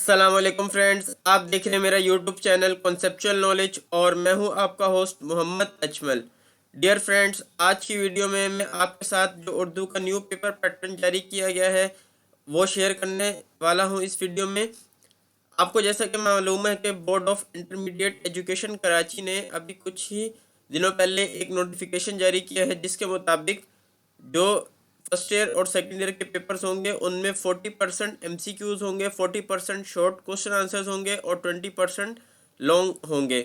السلام علیکم فرینڈز، آپ دیکھ رہے ہیں میرا یوٹیوب چینل کنسیپچول نالج اور میں ہوں آپ کا ہوسٹ محمد اجمل۔ ڈیئر فرینڈز، آج کی ویڈیو میں آپ کے ساتھ جو اردو کا نیو پیپر پیٹرن جاری کیا گیا ہے وہ شیئر کرنے والا ہوں اس ویڈیو میں۔ آپ کو جیسا کہ معلوم ہے کہ board of intermediate education Karachi نے ابھی کچھ ہی دنوں پہلے ایک نوٹیفیکیشن جاری کیا ہے جس کے مطابق جو فرسٹ ایئر اور سیکنڈ ایئر کے پیپرز ہوں گے ان میں 40% ایم سی کیوز ہوں گے، 40% شارٹ کوشچن آنسرز ہوں گے اور 20% لانگ ہوں گے۔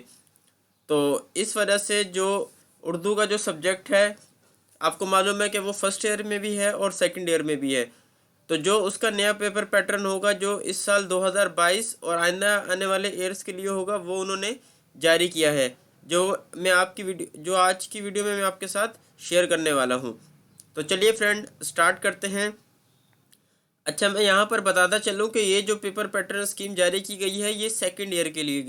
تو اس وجہ سے جو اردو کا جو سبجیکٹ ہے آپ کو معلوم ہے کہ وہ فرسٹ ایئر میں بھی ہے اور سیکنڈ ایئر میں بھی ہے۔ تو جو اس کا نیا پیپر پیٹرن ہوگا جو اس سال 2022 اور آئندہ آنے والے ایئرس کے لیے ہوگا وہ انہوں نے جاری کیا ہے، جو آج کی ویڈیو میں آپ کے ساتھ شیئر کرنے والا ہوں۔ تو چلیے فرینڈ سٹارٹ کرتے ہیں۔ اچھا، میں یہاں پر بتاتا چلوں کہ یہ جو پیپر پیٹرن اسکیم جاری کی گئی ہے یہ سیکنڈ ایئر کے لیے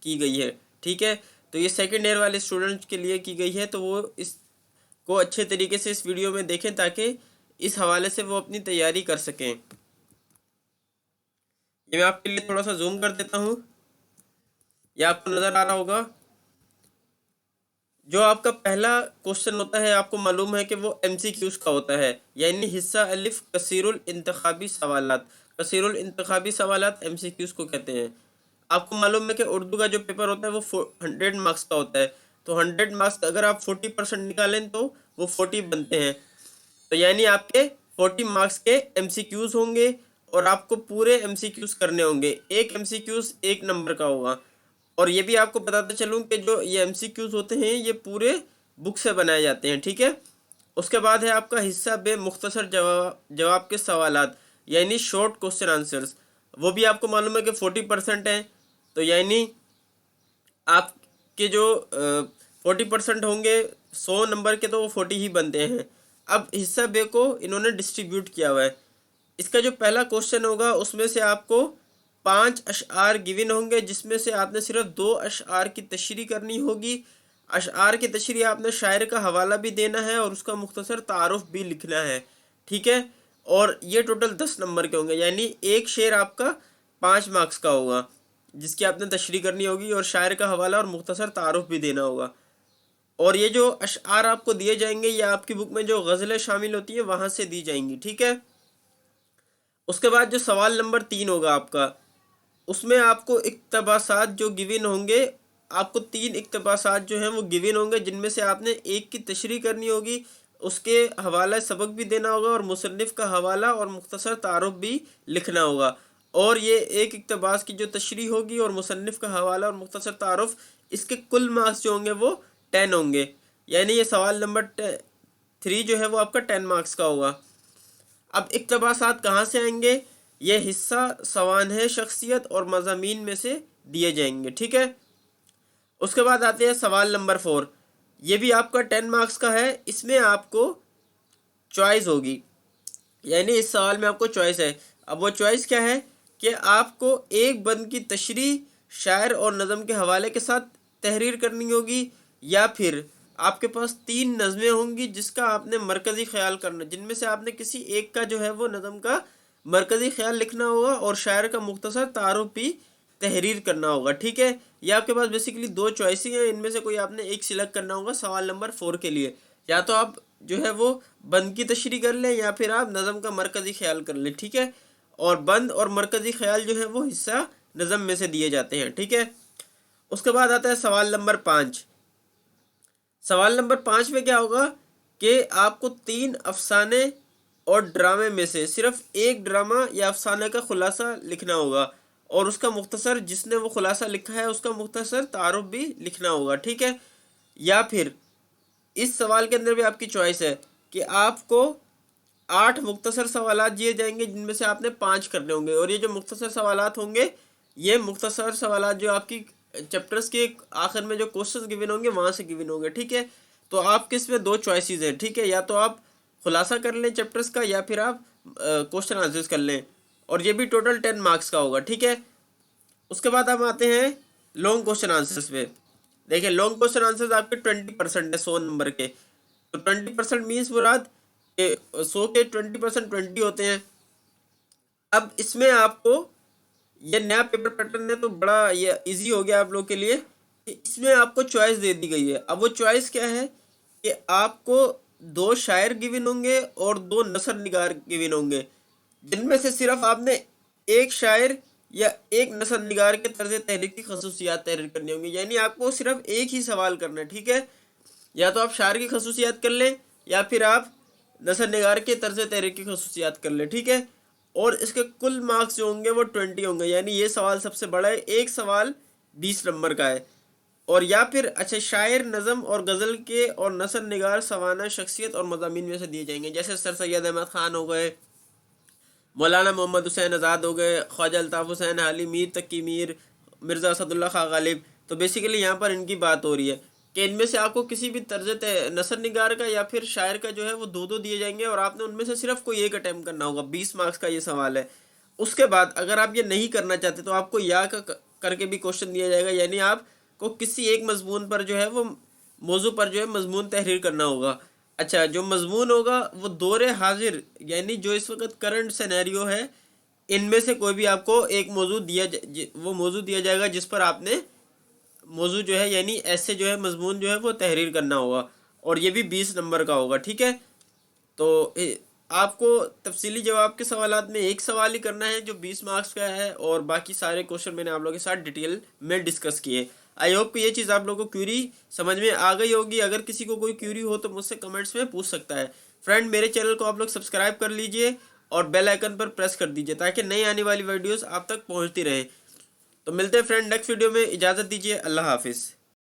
کی گئی ہے، ٹھیک ہے۔ تو یہ سیکنڈ ایئر والے اسٹوڈنٹس کے لیے کی گئی ہے، تو وہ اس کو اچھے طریقے سے اس ویڈیو میں دیکھیں تاکہ اس حوالے سے وہ اپنی تیاری کر سکیں۔ یہ میں آپ کے لیے تھوڑا سا زوم کر دیتا ہوں، یہ آپ کو نظر آ رہا ہوگا۔ جو آپ کا پہلا کوشچن ہوتا ہے آپ کو معلوم ہے کہ وہ ایم سی کیوز کا ہوتا ہے، یعنی حصہ الف کثیر الانتخابی سوالات۔ کثیر الانتخابی سوالات ایم سی کیوز کو کہتے ہیں۔ آپ کو معلوم ہے کہ اردو کا جو پیپر ہوتا ہے وہ 100 مارکس کا ہوتا ہے، تو 100 مارکس اگر آپ 40% نکالیں تو وہ 40 بنتے ہیں۔ تو یعنی آپ کے 40 مارکس کے ایم سی کیوز ہوں گے اور آپ کو پورے ایم سی کیوز کرنے ہوں گے۔ ایک ایم سی کیوز 1 نمبر کا ہوگا۔ اور یہ بھی آپ کو بتاتا چلوں کہ جو یہ ایم سی کیوز ہوتے ہیں یہ پورے بک سے بنائے جاتے ہیں، ٹھیک ہے۔ اس کے بعد ہے آپ کا حصہ بے مختصر جواب کے سوالات، یعنی شارٹ کوشچن آنسرز۔ وہ بھی آپ کو معلوم ہے کہ 40% ہیں، تو یعنی آپ کے جو 40% ہوں گے 100 نمبر کے تو وہ 40 ہی بنتے ہیں۔ اب حصہ بے کو انہوں نے ڈسٹریبیوٹ کیا ہوا ہے۔ اس کا جو پہلا کوشچن ہوگا اس میں سے آپ کو 5 اشعار گیون ہوں گے، جس میں سے آپ نے صرف 2 اشعار کی تشریح کرنی ہوگی۔ اشعار کی تشریح آپ نے شاعر کا حوالہ بھی دینا ہے اور اس کا مختصر تعارف بھی لکھنا ہے، ٹھیک ہے۔ اور یہ ٹوٹل 10 نمبر کے ہوں گے، یعنی ایک شعر آپ کا 5 مارکس کا ہوگا جس کی آپ نے تشریح کرنی ہوگی اور شاعر کا حوالہ اور مختصر تعارف بھی دینا ہوگا۔ اور یہ جو اشعار آپ کو دیے جائیں گے یہ آپ کی بک میں جو غزلیں شامل ہوتی ہیں وہاں سے دی جائیں گی، ٹھیک ہے۔ اس کے بعد جو سوال نمبر 3 ہوگا آپ کا، اس میں آپ کو اقتباسات جو گیون ہوں گے، آپ کو 3 اقتباسات جو ہیں وہ گیون ہوں گے، جن میں سے آپ نے ایک کی تشریح کرنی ہوگی، اس کے حوالہ سبق بھی دینا ہوگا اور مصنف کا حوالہ اور مختصر تعارف بھی لکھنا ہوگا۔ اور یہ ایک اقتباس کی جو تشریح ہوگی اور مصنف کا حوالہ اور مختصر تعارف، اس کے کل مارکس جو ہوں گے وہ 10 ہوں گے، یعنی یہ سوال نمبر 3 جو ہے وہ آپ کا 10 مارکس کا ہوگا۔ اب اقتباسات کہاں سے آئیں گے؟ یہ حصہ سوانح شخصیت اور مضامین میں سے دیے جائیں گے، ٹھیک ہے۔ اس کے بعد آتے ہیں سوال نمبر 4، یہ بھی آپ کا 10 مارکس کا ہے۔ اس میں آپ کو چوائس ہوگی، یعنی اس سوال میں آپ کو چوائس ہے۔ اب وہ چوائس کیا ہے کہ آپ کو ایک بند کی تشریح شاعر اور نظم کے حوالے کے ساتھ تحریر کرنی ہوگی، یا پھر آپ کے پاس 3 نظمیں ہوں گی جس کا آپ نے مرکزی خیال کرنا، جن میں سے آپ نے کسی ایک کا جو ہے وہ نظم کا مرکزی خیال لکھنا ہوگا اور شاعر کا مختصر تعارف بھی تحریر کرنا ہوگا، ٹھیک ہے۔ یہ آپ کے پاس بیسیکلی 2 چوائسیں ہیں، ان میں سے کوئی آپ نے ایک سلیکٹ کرنا ہوگا سوال نمبر 4 کے لیے۔ یا تو آپ جو ہے وہ بند کی تشریح کر لیں یا پھر آپ نظم کا مرکزی خیال کر لیں، ٹھیک ہے۔ اور بند اور مرکزی خیال جو ہے وہ حصہ نظم میں سے دیے جاتے ہیں، ٹھیک ہے۔ اس کے بعد آتا ہے سوال نمبر 5۔ سوال نمبر 5 میں کیا ہوگا کہ آپ کو 3 افسانے اور ڈرامے میں سے صرف ایک ڈرامہ یا افسانے کا خلاصہ لکھنا ہوگا اور اس کا مختصر، جس نے وہ خلاصہ لکھا ہے اس کا مختصر تعارف بھی لکھنا ہوگا، ٹھیک ہے۔ یا پھر اس سوال کے اندر بھی آپ کی چوائس ہے کہ آپ کو 8 مختصر سوالات دیے جائیں گے جن میں سے آپ نے 5 کرنے ہوں گے، اور یہ جو مختصر سوالات ہوں گے یہ مختصر سوالات جو آپ کی چیپٹرز کے آخر میں جو کوشچنز گیون ہوں گے وہاں سے گیون ہوں گے، ٹھیک ہے۔ تو آپ کے اس میں 2 چوائسیز ہیں، ٹھیک ہے، یا تو آپ خلاصہ کر لیں چیپٹرز کا یا پھر آپ کوشچن آنسرز کر لیں، اور یہ بھی ٹوٹل 10 مارکس کا ہوگا، ٹھیک ہے۔ اس کے بعد ہم آتے ہیں لانگ کوشچن آنسرز پہ۔ دیکھیں لانگ کوشچن آنسرز آپ کے 20% ہے 100 نمبر کے، تو 20% مینس مراد کہ 100 کے 20% 20 ہوتے ہیں۔ اب اس میں آپ کو یہ نیا پیپر پیٹرن ہے تو بڑا یہ ایزی ہو گیا آپ لوگ کے لیے کہ اس میں آپ کو چوائس دے دی گئی ہے. اب وہ چوائس کیا ہے کہ آپ کو 2 شاعر گیون ہوں گے اور 2 نثر نگار گیون ہوں گے، جن میں سے صرف آپ نے ایک شاعر یا ایک نثر نگار کے طرز تحریر کی خصوصیات تحریر کرنی ہوں گی. یعنی آپ کو صرف ایک ہی سوال کرنا ہے، ٹھیک ہے؟ یا تو آپ شاعر کی خصوصیات کر لیں یا پھر آپ نثر نگار کے طرز تحریر کی خصوصیات کر لیں، ٹھیک ہے؟ اور اس کے کل مارکس جو ہوں گے وہ 20 ہوں گے. یعنی یہ سوال سب سے بڑا ہے، ایک سوال 20 نمبر کا ہے. اور یا پھر اچھا شاعر، نظم اور غزل کے اور نثر نگار سوانح شخصیت اور مضامین میں سے دیے جائیں گے، جیسے سر سید احمد خان ہو گئے، مولانا محمد حسین آزاد ہو گئے، خواجہ الطاف حسین حالی، میر تقی میر، مرزا اسد اللہ خان غالب. تو بیسیکلی یہاں پر ان کی بات ہو رہی ہے کہ ان میں سے آپ کو کسی بھی طرز نثر نگار کا یا پھر شاعر کا جو ہے وہ 2 دیے جائیں گے اور آپ نے ان میں سے صرف کوئی ایک اٹیمپٹ کرنا ہوگا. 20 مارکس کا یہ سوال ہے. اس کے بعد اگر آپ یہ نہیں کرنا چاہتے تو آپ کو یا کر کے بھی کوشچن دیا جائے گا. یعنی آپ کو کسی ایک مضمون پر جو ہے وہ موضوع پر جو ہے مضمون تحریر کرنا ہوگا. اچھا جو مضمون ہوگا وہ دور حاضر یعنی جو اس وقت کرنٹ سینیریو ہے، ان میں سے کوئی بھی آپ کو ایک موضوع وہ موضوع دیا جائے گا جس پر آپ نے موضوع جو ہے یعنی ایسے جو ہے مضمون جو ہے وہ تحریر کرنا ہوگا، اور یہ بھی 20 نمبر کا ہوگا، ٹھیک ہے؟ تو آپ کو تفصیلی جواب کے سوالات میں ایک سوال ہی کرنا ہے جو 20 مارکس کا ہے، اور باقی سارے کوشچن میں نے آپ لوگوں کے ساتھ ڈیٹیل میں ڈسکس کیے. آئی ہوپ کہ یہ چیز آپ لوگوں کو کیوری سمجھ میں آ گئی ہوگی. اگر کسی کو کوئی کیوری ہو تو مجھ سے کمنٹس میں پوچھ سکتا ہے. فرینڈ میرے چینل کو آپ لوگ سبسکرائب کر لیجئے اور بیل آئیکن پر پریس کر دیجئے تاکہ نئی آنے والی ویڈیوز آپ تک پہنچتی رہیں. تو ملتے ہیں فرینڈ نیکسٹ ویڈیو میں. اجازت دیجیے. اللہ حافظ.